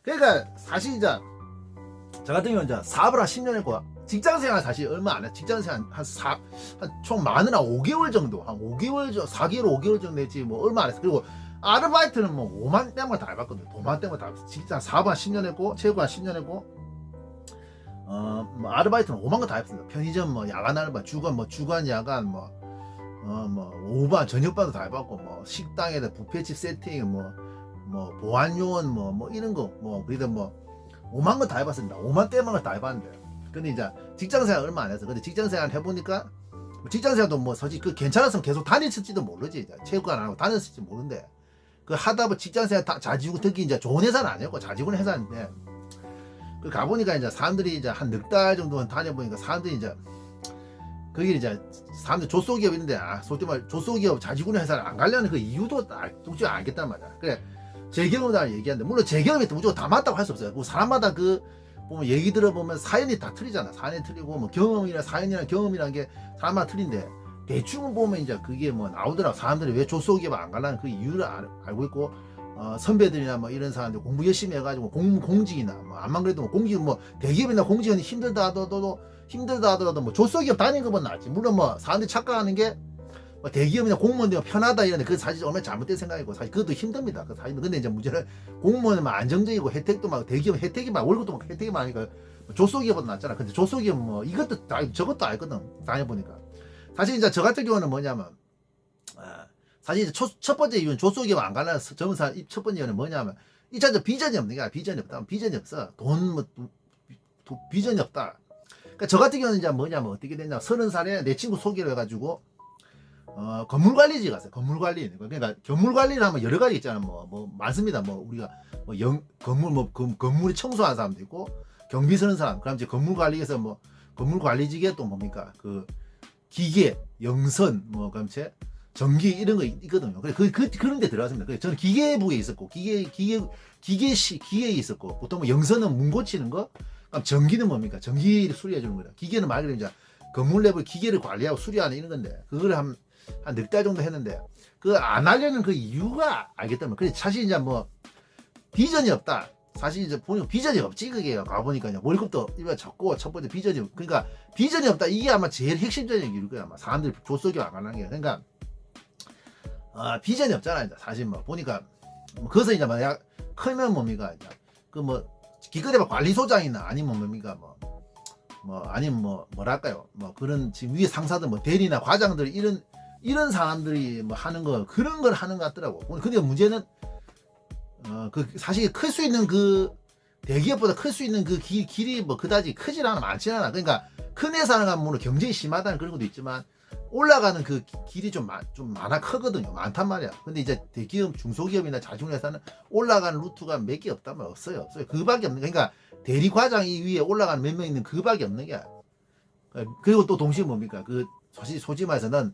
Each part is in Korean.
그러니까 사실 이제 저 같은 경우는 이제 사업을 한 10년 했고 직장생활 사실 얼마 안 해. 직장생활 한총 많으나 5개월 정도, 한 5개월 4개월 5개월 정도 했지 뭐 얼마 안 했어. 그리고 아르바이트는 뭐 5만 땡만 다 해봤거든요. 5만 땡만 다 해봤어. 직장 사업 한 10년 했고 체육 한 10년 했고 뭐 아르바이트는 5만 거 다 했습니다. 편의점 뭐 야간 아르바이트, 주간 야간 뭐 오반 저녁반도 다 해봤고 뭐 식당에다 뷔페집 세팅 뭐 보안 요원 뭐 이런 거 그래도 뭐 5만 거 다 해봤습니다. 5만 떼만 거 다 해봤는데 근데 이제 직장생활 얼마 안 해서 근데 직장생활 해보니까 직장생활도 뭐 솔직히 그 괜찮았으면 계속 다녔을지도 모르지. 이제 체육관 안 하고 다녔을지 모르는데 그 하다 보면 직장생활 자지고 특히 이제 좋은 회사는 아니었고 자지고는 회사인데 그 가보니까 이제 사람들이 이제 한 넉 달 정도 다녀보니까 사람들이 이제 거기 이제 사람들 조소기업 있는데 솔직히 말 조소기업 자지구는 회사를 안 가려는 그 이유도 솔직히 알겠단 말이야. 그래 제 경우다 얘기하는데 물론 제 경험이 무조건 다 맞다고 할 수 없어요. 그 사람마다 그 보면 얘기 들어보면 사연이 다 틀리잖아. 사연이 틀리고 뭐 경험이나 사연이나 경험이라는 게 사람마다 틀린데 대충 보면 이제 그게 뭐 나오더라고. 사람들이 왜 조소기업 안 가려는 그 이유를 알고 있고 선배들이나 뭐 이런 사람들 공부 열심히 해가지고 공직이나 뭐 안만 그래도 뭐 공직 뭐 대기업이나 공직은 힘들다 하더라도 뭐 조소기업 다니는 것보다 낫지. 물론 뭐 사람들이 착각하는 게 뭐 대기업이나 공무원 되면 편하다 이러는데 그 사실 얼마나 잘못된 생각이고 사실 그것도 힘듭니다. 그 사실 근데 이제 문제는 공무원은 막 안정적이고 혜택도 막 대기업 혜택이 막 월급도 막 혜택이 많으니까 조소기업보다 낫잖아. 근데 조소기업 뭐 이것도 저것도 알거든. 다녀보니까 사실 이제 저 같은 경우는 뭐냐면 사실 이제 첫 번째 이유는 조소기업 안 가려는 젊은 사람 첫 번째 이유는 뭐냐면 이차적 비전이 없는 게 비전이 없다. 비전이 없어. 비전이 없다. 그러니까 저 같은 경우는 이제 뭐냐면 어떻게 됐냐. 30살에 내 친구 소개를 해가지고 건물관리직 갔어요. 건물관리. 그러니까 건물관리를 하면 여러 가지 있잖아요. 뭐 많습니다. 뭐 우리가 건물에 청소하는 사람도 있고 경비 서는 사람. 그다음 이제 건물관리에서 뭐 건물관리직에 또 뭡니까 그 기계, 영선, 뭐 그다음 전기 이런 거 있거든요. 그런 데 들어갔습니다. 그래서 저는 기계부에 있었고 기계에 있었고 보통 뭐 영선은 문 고치는 거. 그럼 전기는 뭡니까? 전기를 수리해 주는 거다. 기계는 말 그대로 이제 건물 내부 기계를 관리하고 수리하는 이런 건데 그거를 한 넉 달 정도 했는데 그 안 하려는 그 이유가 알겠다면 그래 사실 이제 뭐 비전이 없다. 사실 이제 보니까 비전이 없지. 그게 가보니까 이제 월급도 이거 적고 첫 번째 비전이 그러니까 비전이 없다. 이게 아마 제일 핵심적인 이유일 거야. 아마 사람들이 조석이 안 가는 게 그러니까 비전이 없잖아. 이제 사실 뭐 보니까 그래서 이제 만약 크면 뭡니까 이제 그 뭐 기껏해봐 관리소장이나 아니면 뭡니까 아니면 뭐랄까요 그런 지금 위에 상사들 뭐 대리나 과장들 이런 사람들이 뭐 하는 거 그런 걸 하는 것 같더라고. 근데 문제는 그 사실 클 수 있는 그 대기업보다 클 수 있는 그 길이 뭐 그다지 크질 않아 많지는 않아. 그러니까 큰 회사는 가면 물론 경쟁이 심하다는 그런 것도 있지만 올라가는 그 길이 좀 많아 크거든요. 많단 말이야. 근데 이제 대기업 중소기업이나 자중회사는 올라가는 루트가 몇 개 없다면 없어요. 그밖에 없는 게 그러니까 대리 과장이 위에 올라가는 몇 명 있는 그밖에 없는 게. 그리고 또 동시에 뭡니까 그 사실 솔직히 말해서는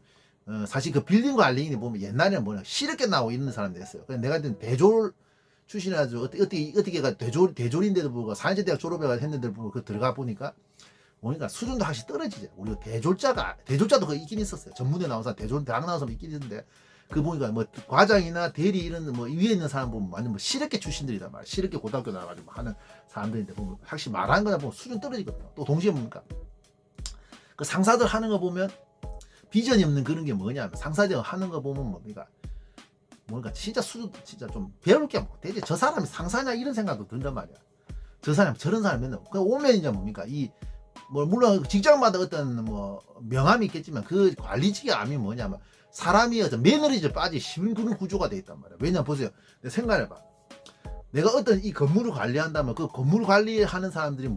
사실 그 빌딩 관리인이 보면 옛날에는 뭐냐 시럽게 나오고 있는 사람들이 있어요. 그래서 내가 그때 대졸 출신이라서 어떻게가 대졸인데도 불구하고 사회대학 졸업해가 했는데 불구하고 그 들어가 보니까 수준도 확실히 떨어지죠. 우리가 대졸자도 그 있긴 있었어요. 전문에 나온 사람 대졸 대학 나온 사람 있긴 있는데 그 보니까 뭐 과장이나 대리 이런 뭐 위에 있는 사람 보면 완전 뭐 시럽게 출신들이다 말. 시럽게 고등학교 나와가지고 하는 사람들인데 보면 확실히 말하는 거나 보면 수준 떨어지거든요. 또 동시에 뭡니까 그 상사들 하는 거 보면 비전이 없는 그런 게 뭐냐면 상사들 하는 거 보면 뭔가 진짜 수준 진짜 좀 배울 게 뭐 대체 저 사람이 상사냐 이런 생각도 든단 말이야. 저 사람 저런 사람 맨날 그 오면 이제 뭡니까 물론 직장마다 어떤 명함이 있겠지만 그 관리직의 암이 뭐냐면 사람이 어떤 매너리즘 빠지 쉬운 그런 구조가 돼 있단 말이야. 왜냐면 보세요. 생각해봐. 내가 어떤 이 건물을 관리한다면 그 건물 관리하는 사람들이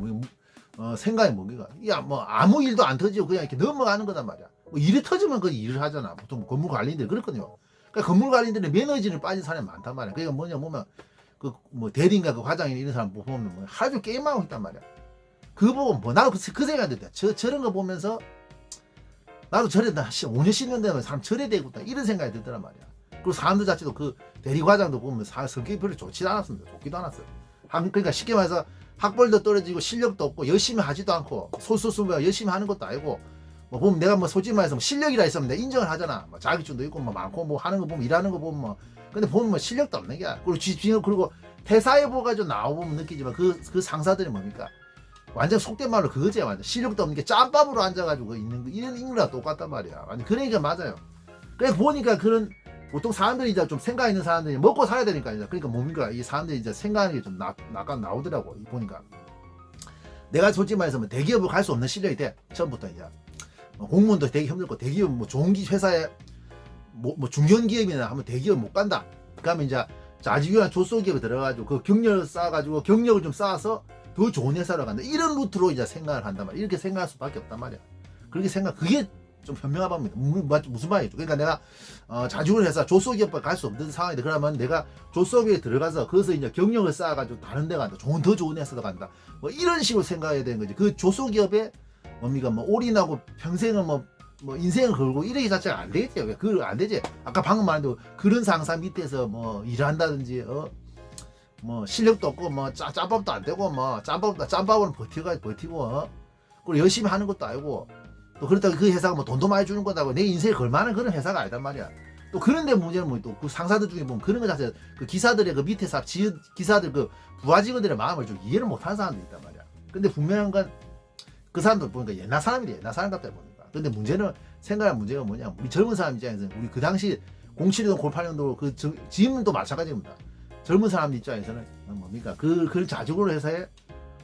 생각이 뭡니까? 아무 일도 안 터지고 그냥 이렇게 넘어가는 거단 말이야. 일이 터지면 그 일을 하잖아. 보통 건물 관리인들 그렇거든요. 그러니까 건물 관리인들은 매너리즘이 빠진 사람이 많단 말이야. 그러니까 보면 대리인가 그 과장이나 이런 사람 보면 하루 종일 게임하고 있단 말이야. 그거 보고 나도 그 생각이 들다. 저런 거 보면서 나도 저래다 5년 10년 되면 사람 저래 되겠다 이런 생각이 들더란 말이야. 그리고 사람들 자체도 그 대리 과장도 보면 성격이 별로 좋지도 않았습니다. 좋기도 않았어요. 그러니까 쉽게 말해서 학벌도 떨어지고 실력도 없고 열심히 하지도 않고 솔솔솔 열심히 하는 것도 아니고 보면 내가 솔직히 말해서 실력이라 있으면 내가 인정을 하잖아. 자격증도 있고 많고 하는 거 보면 일하는 거 보면 근데 보면 실력도 없는 게 그리고 회사에 보가지고 나오면 느끼지만 그 상사들이 뭡니까? 완전 속된 말로 그거지. 완전 실력도 없는 게 짬밥으로 앉아가지고 있는 거 이런 인거랑 똑같단 말이야. 완전 그러니까 맞아요. 그래 보니까 그런 보통 사람들이 이제 좀 생각 있는 사람들이 먹고 살아야 되니까 이제 그러니까 뭡니까 이 사람들이 이제 생각하는 게 좀 약간 나오더라고 보니까. 내가 솔직히 말해서 뭐 대기업을 갈 수 없는 실력이 돼. 처음부터 이제 공무원도 되게 힘들고 대기업 뭐 좋은 회사에 뭐 중견기업이나 하면 대기업 못 간다. 그러면 이제 자지규한 조소기업에 들어가지고 그 경력을 쌓아가지고 경력을 좀 쌓아서 더 좋은 회사로 간다. 이런 루트로 이제 생각을 한단 말이야. 이렇게 생각할 수밖에 없단 말이야. 그렇게 그게 좀 현명한 방법입니다. 무슨 말이죠? 그러니까 내가 자주는 회사 조소기업에 갈 수 없는 상황인데 그러면 내가 조소기업에 들어가서 거기서 이제 경력을 쌓아가지고 다른 데 간다. 더 좋은 회사로 간다. 뭐 이런 식으로 생각해야 되는 거지. 그 조소기업에 뭡니까 뭐 올인하고 평생을 뭐 인생을 걸고 이러기 자체가 안 되겠지. 그거 안 되지. 아까 방금 말한 대로 그런 상사 밑에서 뭐 일한다든지 뭐 실력도 없고 뭐 짬밥도 안 되고 뭐 짬밥으로 버티고 그리고 열심히 하는 것도 아니고 또 그렇다고 그 회사가 뭐 돈도 많이 주는 거다고 내 인생에 걸만한 그런 회사가 아니단 말이야. 또 그런데 문제는 뭐 또 그 상사들 중에 보면 그런 거 자체 그 기사들의 그 밑에서 기사들 그 부하 직원들의 마음을 좀 이해를 못하는 사람도 있단 말이야. 근데 분명한 건 그 사람들 보니까 옛날 사람이래. 옛날 사람 같다 보니까. 근데 문제는 생각할 문제가 뭐냐? 우리 젊은 사람 입장에서는 우리 그 당시 07년도 08년도 그 지금도 마찬가지입니다. 젊은 사람 입장에서는 뭡니까? 그 자주로 회사에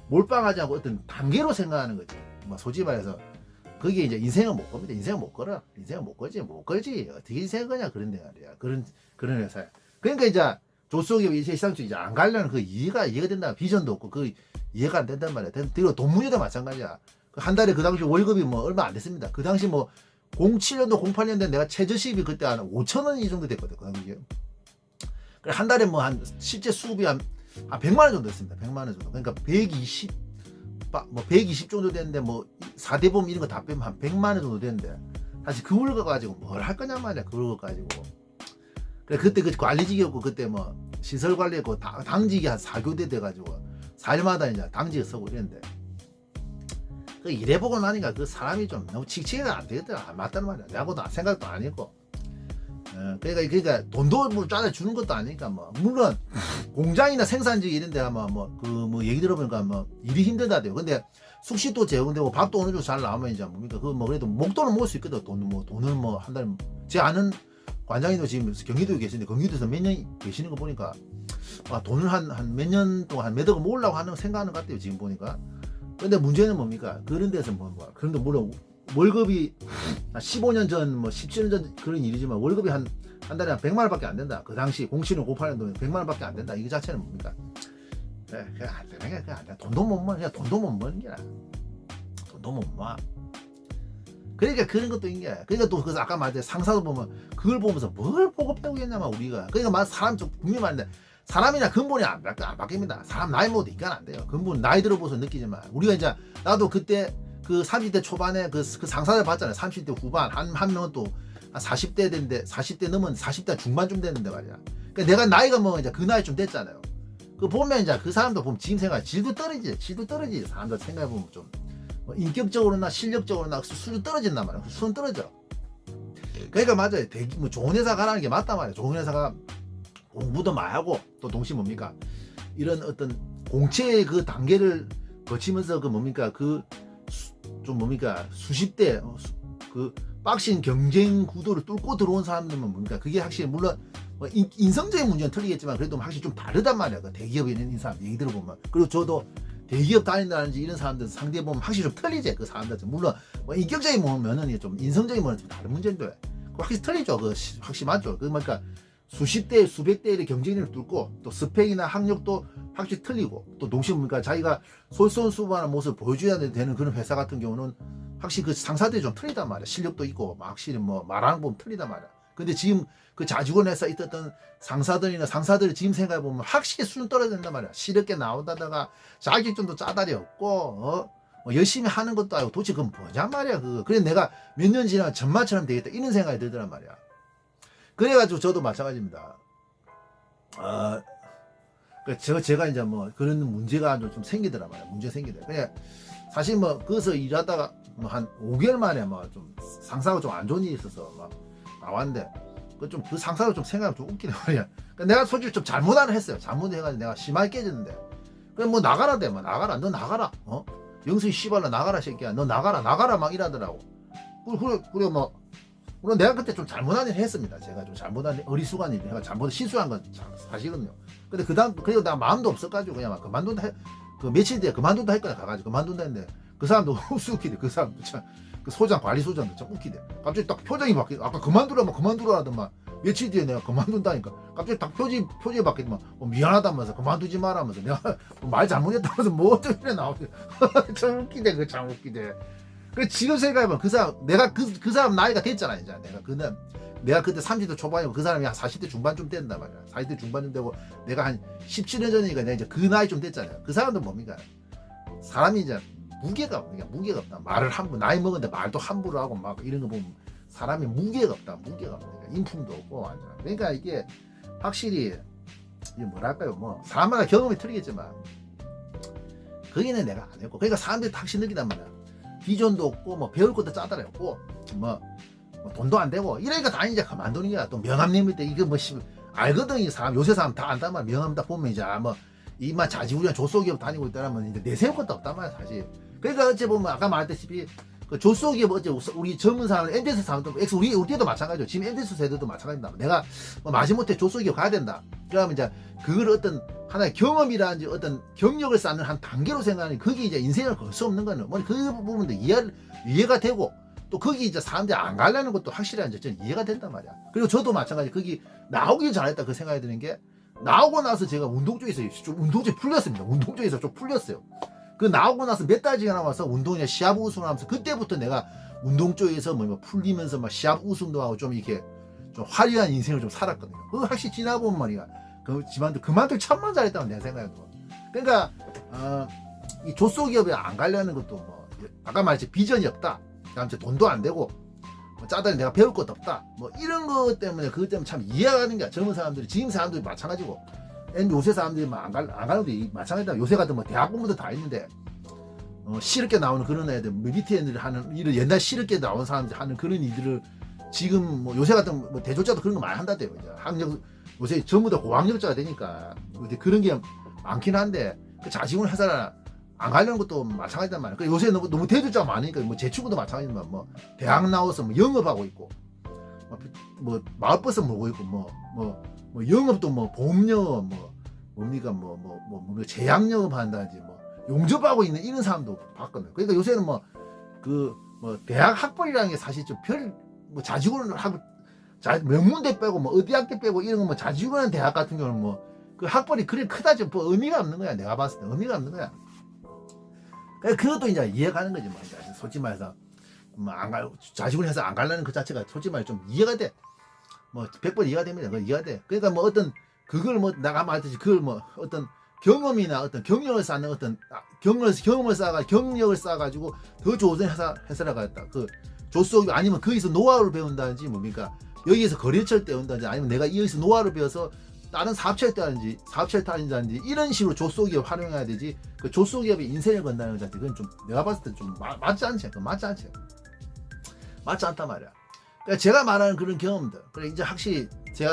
몰빵하지 않고 어떤 단계로 생각하는 거지. 뭐 솔직히 말해서 그게 이제 인생은 못 겁니다. 인생은 못 걸어. 인생은 못 걸지. 어떻게 인생을 거냐 그런 데 말이야. 그런 회사야. 그러니까 이제 조수기업 일시상주 이제 안 가려는 그 이해가 된다. 비전도 없고 그 이해가 안 된단 말이야. 그리고 돈 문제도 마찬가지야. 한 달에 그 당시 월급이 뭐 얼마 안 됐습니다. 그 당시 뭐 07년도 08년도에 내가 최저시급이 그때 한 5,000원 이 정도 됐거든. 그 당시에. 한 달에 뭐 한 실제 수급이 한 100만 원 정도 됐습니다. 100만 원 정도. 그러니까 120 정도 됐는데 뭐 4대 보험 이런 거 다 빼면 한 100만 원 정도 됐는데 사실 그걸 가지고 뭘 할 거냐 말이야. 그걸 가지고. 그래 그때 그 관리직이었고 그때 뭐 시설 관리했고 당직이 한 4교대 돼가지고 4일마다 이제 당직을 서고 이랬는데 그 일해보고 나니까 그 사람이 좀 너무 칙칙해가 안 되겠더라. 안 맞다는 말이야. 내하고도 생각도 아니고. 그러니까 돈도 뭐 짜내 주는 것도 아니니까 뭐 물론 공장이나 생산직 이런 데 가면 뭐 얘기 들어보니까 뭐 일이 힘들다대요. 근데 숙식도 제공되고 밥도 어느 정도 잘 나오면 이제 뭡니까 그 뭐 그래도 목돈을 모을 수 있거든. 돈을 뭐 한 달에 제 아는 관장님도 지금 경기도에 계시는데 경기도에서 몇 년 계시는 거 보니까 돈을 한 몇 년 동안 한 몇 억을 모으려고 하는 생각하는 것 같아요. 지금 보니까. 근데 문제는 뭡니까? 그런 데서 뭐 그런데 물론 월급이 15년 전, 뭐 17년 전 그런 일이지만 월급이 한 달에 한 100만 원밖에 안 된다. 그 당시 07년, 08년도에 100만 원밖에 안 된다. 이 자체는 뭡니까? 그래 안 되는 게 그냥 안 돼. 돈도 못 버는 게라. 돈도 못 모아. 그러니까 그런 것도 있는 게. 그러니까 또 그래서 아까 말했듯이 상사도 보면 그걸 보면서 뭘 보고 배우겠냐만 우리가. 그러니까 사람 좀 분명히 말인데 사람이나 근본이 안 바뀝니다. 사람 나이 먹어도 인간 안 돼요. 근본 나이 들어보서 느끼지만 우리가 이제 나도 그때 그 30대 초반에 그 상사들 봤잖아요. 30대 후반 한 명은 또 40대 됐는데 40대 넘은 40대 중반쯤 됐는데 말이야. 그러니까 내가 나이가 뭐 이제 그 나이 좀 됐잖아요. 그 보면 이제 그 사람도 보면 지금 생각 질도 떨어지지. 사람들 생각해 보면 좀 인격적으로나 실력적으로나 수준 떨어진단 말이야. 수준 떨어져. 그러니까 맞아요. 뭐 좋은 회사 가라는 게 맞단 말이야. 좋은 회사가 공부도 많이 하고 또 동시에 뭡니까 이런 어떤 공채의 그 단계를 거치면서 그 뭡니까 좀 뭡니까 수십 대 그 빡신 경쟁 구도를 뚫고 들어온 사람들은 뭡니까 그게 확실히 물론 뭐 인성적인 문제는 틀리겠지만 그래도 확실히 좀 다르단 말이야. 그 대기업에 있는 사람 얘기 들어보면. 그리고 저도 대기업 다닌다든지 이런 사람들 상대해 보면 확실히 좀 틀리지. 그 사람들 물론 뭐 인격적인 면은 좀 인성적인 면은 좀 다른 문제인데 확실히 틀리죠. 그 확실히 맞죠. 그러니까 수십 대, 수백 대의 경쟁력을 뚫고 또 스펙이나 학력도 확실히 틀리고 또 동시에 뭡니까 자기가 솔선수범하는 모습을 보여줘야 되는 그런 회사 같은 경우는 확실히 그 상사들이 좀 틀리단 말이야. 실력도 있고 확실히 뭐 말하는 거 보면 틀리단 말이야. 근데 지금 그 자주권 회사에 있었던 상사들이 지금 생각해 보면 확실히 수준 떨어진단 말이야. 실력게 나온다다가 자격증도 짜다리 없고 뭐 열심히 하는 것도 아니고 도대체 그건 뭐냔 말이야. 그래 내가 몇 년 지나면 전마처럼 되겠다 이런 생각이 들더란 말이야. 그래가지고 저도 마찬가지입니다. 제가 이제 뭐 그런 문제가 좀 생기더란 말이야. 문제 생기더라. 그냥 사실 뭐 거기서 일하다가 뭐 한 5개월 만에 뭐 좀 상사가 좀 안 좋은 일이 있어서 막 나왔는데 그 상사로 좀 생각하면 좀 웃기네 말이야. 그러니까 내가 솔직히 좀 잘못을 했어요. 잘못해가지고 내가 심하게 깨졌는데. 그래 뭐 나가라 대, 뭐 나가라, 너 나가라, 영수이 씨발로 나가라 새끼야, 너 나가라 막 이러더라고. 그래 뭐 물론 내가 그때 좀 잘못한 일 했습니다. 제가 좀 잘못한 일, 어리숙한 일, 내가 잘못 실수한 건 사실은요. 근데 그다음 그리고 나 마음도 없어가지고 그냥 막 그만둔다. 그 며칠 뒤에 그만둔다 했거든. 가가지고 그만둔다 했는데 그 사람도 웃기대. 그 사람도 참. 그 소장 관리 소장도 참 웃기대. 갑자기 딱 표정이 바뀌. 아까 그만두라 하더만 며칠 뒤에 내가 그만둔다니까. 갑자기 딱 표정이 바뀌더만 미안하다면서 그만두지 마라면서 내가 말 잘못했다면서 뭐 어쩌래 나오게. 참 웃기대. 그 참 웃기대. 그 지금 생각해보면 그 사람 내가 그 사람 나이가 됐잖아 이제. 내가 그때 30대 초반이고 그 사람이 한 40대 중반쯤 된단 말이야. 40대 중반쯤 되고 내가 한 17년 전이니까 내가 이제 그 나이 좀 됐잖아요. 그 사람도 뭡니까? 사람이 이제 무게가 없다. 말을 나이 먹었는데 말도 함부로 하고 막 이런 거 보면 사람이 무게가 없다. 인품도 없고 완전. 그러니까 이게 확실히 뭐랄까요? 뭐 사람마다 경험이 틀리겠지만 거기는 내가 안 했고. 그러니까 사람들이 확실히 느끼단 말이야. 비전도 없고 뭐 배울 것도 짜다랬고 뭐 돈도 안 되고 이러니까 다 이제 그만두는 거야. 또 명함님일 때 이거 알거든. 이 사람 요새 사람 다 안단 말이야. 명함 다 보면 이제 뭐 이만 자지우지한 조소기업 다니고 있다라면 이제 내세울 것도 없단 말이야 사실. 그러니까 어째 보면 아까 말했다시피 그 조소기업 어째 우리 젊은 사람 MZ 사람도 우리 때도 마찬가지죠. 지금 MZ 세대도 마찬가지입니다. 내가 마지못해 조소기업 가야 된다. 그러면 이제 그걸 어떤 하나의 경험이라든지 어떤 경력을 쌓는 한 단계로 생각하니 거기 이제 인생을 걸 수 없는 거는 뭐 그 부분도 이해가 되고 또 거기 이제 사람들이 안 가려는 것도 확실히 이제 전 이해가 된단 말이야. 그리고 저도 마찬가지 거기 나오길 잘했다 그 생각이 드는 게 나오고 나서 제가 운동 쪽에서 좀 운동적이 풀렸습니다. 운동 쪽에서 좀 풀렸어요. 그 나오고 나서 몇 달 지나 와서 운동이나 시합 우승하면서 그때부터 내가 운동 쪽에서 뭐 풀리면서 막 시합 우승도 하고 좀 이렇게 좀 화려한 인생을 좀 살았거든요. 그거 확실히 지나보면 말이야. 그만둘 참만 잘했다고 내가 생각해요. 그러니까 이 조소기업에 안 가려는 것도 뭐 아까 말했지 비전이 없다. 그다음 돈도 안 되고 짜다니 내가 배울 것도 없다. 뭐 이런 것 때문에 그것 때문에 참 이해가 가는 거야. 젊은 사람들이 지금 사람들이 마찬가지고 요새 사람들이 안 가는 게 마찬가지다. 요새 같은 뭐 대학 공부도 다 있는데 시럽게 나오는 그런 애들 밑에 애들이 하는 일을 옛날 시럽게 나온 사람들이 하는 그런 일들을 지금 뭐 요새 같은 뭐 대졸자도 그런 거 많이 한다대요. 이제 학력 요새 전부 다 고학력자가 되니까 그런 게 많긴 한데 그 자식은 회사를 안 가려는 것도 마찬가지단 말이야. 요새 너무 대졸자가 많으니까 뭐 제 친구도 마찬가지지만 뭐 대학 나와서 뭐 영업하고 있고 뭐 마을버스 몰고 있고 뭐 영업도 뭐 보험영업 뭡니까 제약영업 한다든지 뭐 용접하고 있는 이런 사람도 봤거든요. 그러니까 요새는 대학 학벌이라는 게 사실 좀 자직원을 하고 명문대 빼고 뭐 의대학교 빼고 이런 거 뭐 자직원한 대학 같은 경우는 그 학벌이 그리 크다지 뭐 의미가 없는 거야. 내가 봤을 때 의미가 없는 거야. 그러니까 그것도 이제 이해가는 거지 뭐. 솔직히 말해서 자식을 해서 안 가려는 그 자체가 솔직히 말해 좀 이해가 돼. 100번 이해가 됩니다. 그거 이해가 돼. 그러니까 어떤 그걸 내가 말했듯이 그걸 어떤 경험이나 어떤 경력을 쌓는 어떤 경력을 쌓아가지고 더 좋은 회사를 가겠다. 그 조수기 아니면 거기서 노하우를 배운다든지 뭡니까 여기에서 거래처를 배운다든지 아니면 내가 여기서 노하우를 배워서 다른 사업체를 따든지 이런 식으로 조소기업 활용해야 되지. 그 조소기업이 인생을 건다는 것 자체 그건 좀 내가 봤을 때 좀 맞지 않지. 맞지 않단 말이야. 그러니까 제가 말하는 그런 경험들. 그래 이제 확실히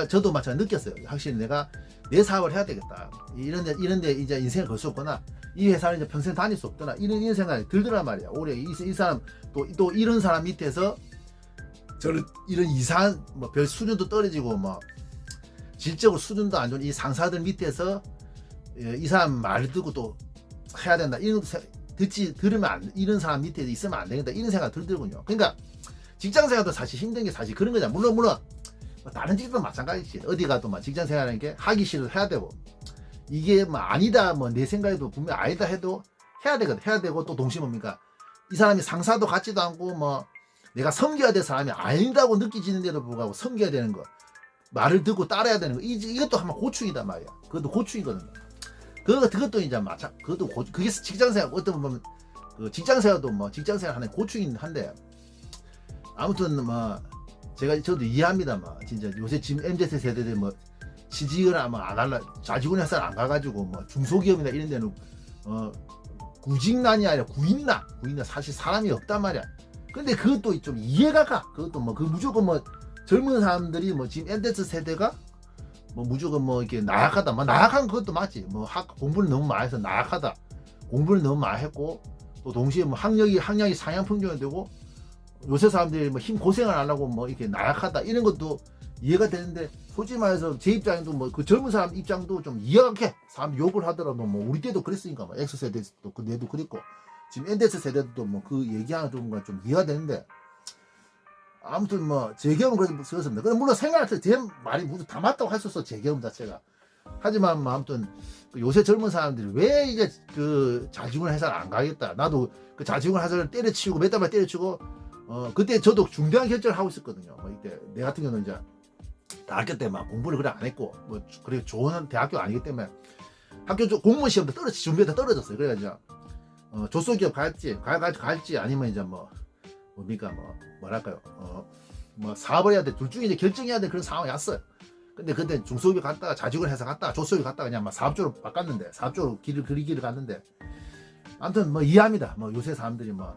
저도 마찬가지 느꼈어요. 확실히 내가 내 사업을 해야 되겠다. 이런데 이제 인생을 걸 수 없거나 이 회사를 이제 평생 다닐 수 없거나 이런 생각이 들더란 말이야. 올해 이 사람 또 이런 사람 밑에서 저는 이런 이상한 별 수준도 떨어지고 질적으로 수준도 안 좋은 이 상사들 밑에서 이 사람 말을 듣고 또 해야 된다. 이런 들으면 이런 사람 밑에 있으면 안 되겠다. 이런 생각이 들더군요. 그러니까 직장생활도 사실 힘든 게 사실 그런 거잖아. 물론 다른 직업도 마찬가지지. 어디 가도 직장생활하는 게 하기 싫어도 해야 되고 이게 아니다 내 생각에도 분명 아니다 해도 해야 되거든. 해야 되고 또 동시에 뭡니까 이 사람이 상사도 같지도 않고 내가 섬겨야 될 사람이 아니다고 느끼지는데도 불구하고 섬겨야 되는 거 말을 듣고 따라야 되는 거 이것도 한번 고충이다 말이야. 그것도 고충이거든요. 그것도 이제 그게 직장생활 어떤 보면 그 직장생활도 직장생활 하는 고충이긴 한데 아무튼 저도 이해합니다. 진짜 요새 지금 MZ 세대들 취직을 안 할라 자직원 회사를 안 가가지고 중소기업이나 이런 데는 구직난이 아니라 구인난 사실 사람이 없단 말이야. 근데 그것도 좀 이해가 가. 그것도 그 무조건 젊은 사람들이 뭐 지금 엔데스 세대가 뭐 무조건 뭐 이렇게 나약하다. 뭐 나약한 것도 맞지. 뭐 공부를 너무 많이 해서 나약하다. 공부를 너무 많이 했고 또 동시에 뭐 학력이 상향평준화 되고 요새 사람들이 뭐 힘 고생을 안 하고 뭐 이렇게 나약하다 이런 것도 이해가 되는데 솔직히 말해서 제 입장에도 뭐 그 젊은 사람 입장도 좀 이해가 돼. 사람 욕을 하더라도 뭐 우리 때도 그랬으니까 뭐 X 세대도 그 내도 그랬고 지금 엔데스 세대도 뭐 그 얘기하는 좀 이해가 되는데 아무튼 뭐 제 경험은 그렇습니다. 근데 물론 생각할 때 제 말이 모두 다 맞다고 할 수 없어 제 경험 자체가. 하지만 뭐 아무튼 요새 젊은 사람들이 왜 이제 그 자중을 회사를 안 가겠다. 나도 그 자중을 회사를 때려치우고 몇 달만 때려치우고 그때 저도 중대한 결정을 하고 있었거든요. 뭐 이때 내 같은 경우는 이제 대학교 때 막 공부를 그래 안 했고 뭐 그래 좋은 대학교 아니기 때문에 학교 공무원 시험도 준비하다 떨어졌어요. 그래가지고 조소기업 갈지 아니면 이제 뭡니까 뭐랄까요 뭐 사업을 해야 돼 둘 중에 이제 결정해야 돼 그런 상황이 왔어요. 근데 그때 중소기업 갔다가 자직을 해서 갔다가 조소기업 갔다가 그냥 막 사업주로 바꿨는데 사업주로 길을 갔는데 아무튼 뭐 이해합니다. 뭐 요새 사람들이 뭐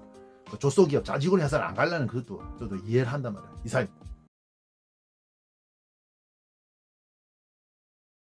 조소기업 자직을 해서 안 가려는 그것도 저도 이해를 한단 말이에요. 이사입니다.